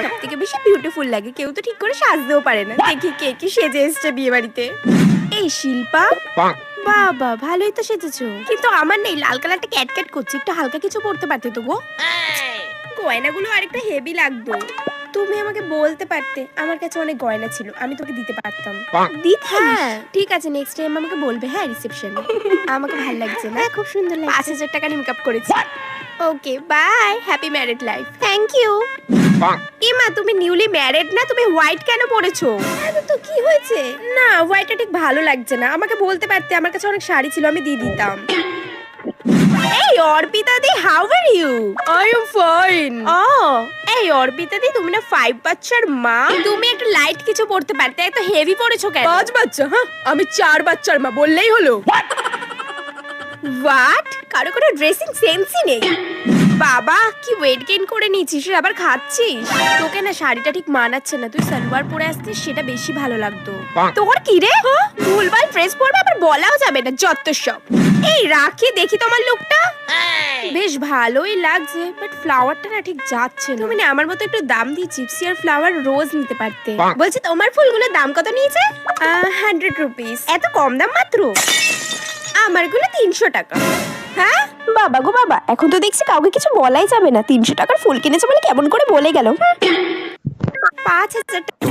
Makeup থেকে বেশি beautiful লাগে, কেউ তো ঠিক করে সাজতেও পারে না। দেখি কে কি সেজে এসছে বিয়ে বাড়িতে। এই শিল্পা, বাবা ভালোই তো সেজেছো, কিন্তু আমার নেই, লাল কালারটা ক্যাট করছে, একটু হালকা কিছু পড়তে পারতে তো গো। গয়নাগুলো আরেকটা হেভি লাগতো। তুমি আমাকে বলতে পারতে, আমার কাছে অনেক গয়না ছিল, আমি তোকে দিতে পারতাম। দিতে? হ্যাঁ ঠিক আছে, নেক্সট টাইম আমাকে বলবে। হ্যাঁ রিসেপশনে। আমাকে ভালো লাগছে না? খুব সুন্দর লাগছে। 5000 টাকা মেকআপ করেছি। Okay bye, happy married life. Thank you. Ima তুমি নিউলি ম্যারিড না, তুমি হোয়াইট কেন পরেছো? তো কি হয়েছে? না হোয়াইটটা ঠিক ভালো লাগছে না, আমাকে বলতে পারতে, আমার কাছে অনেক শাড়ি ছিল, আমি দিয়ে দিতাম। এই অর্পিতা দি, how are you? I am fine. এই অর্পিতা দি, তুমি না 5 বাচ্চার মা, তুমি একটু লাইট কিছু পড়তে পারতে, এত হেভি পড়েছো কেন? 5 বাচ্চা? হ্যাঁ আমি 4 বাচ্চার মা, বললেই হলো। হোয়াট? কারো কোনো ড্রেসিং সেন্সই নেই। বাবা কি ওয়েট গেইন করে নিয়েছিস, আবার খাচ্ছিস? তোকে না শাড়িটা ঠিক মানাচ্ছে না, তুই সালোয়ার পরে আসতিস, সেটা বেশি ভালো লাগতো। তোর কি রে, ভুলভাল ড্রেস পরবে আবার বলাও যাবে না, যত সব। এই রাখি দেখি তোমার লুকটা, বেশ ভালোই লাগছে, বাট ফ্লাওয়ারটা না ঠিক যাচ্ছে না। তুমি না আমার মতো একটু দাম দিয়ে জিপসি আর ফ্লাওয়ার রোজ নিতে পারতে। বলছি তোমার ফুলগুলোর দাম কত নিয়েছে? 100 রুপিস। এত কম দাম মাত্র? আমারগুলো 300 টাকা। হ্যাঁ বাবা গো বাবা, এখন তো দেখছি কাউকে কিছু বলাই যাবে না, 300 টাকার ফুল কিনেছে বলে কেমন করে বলে গেল। 5000 টাকা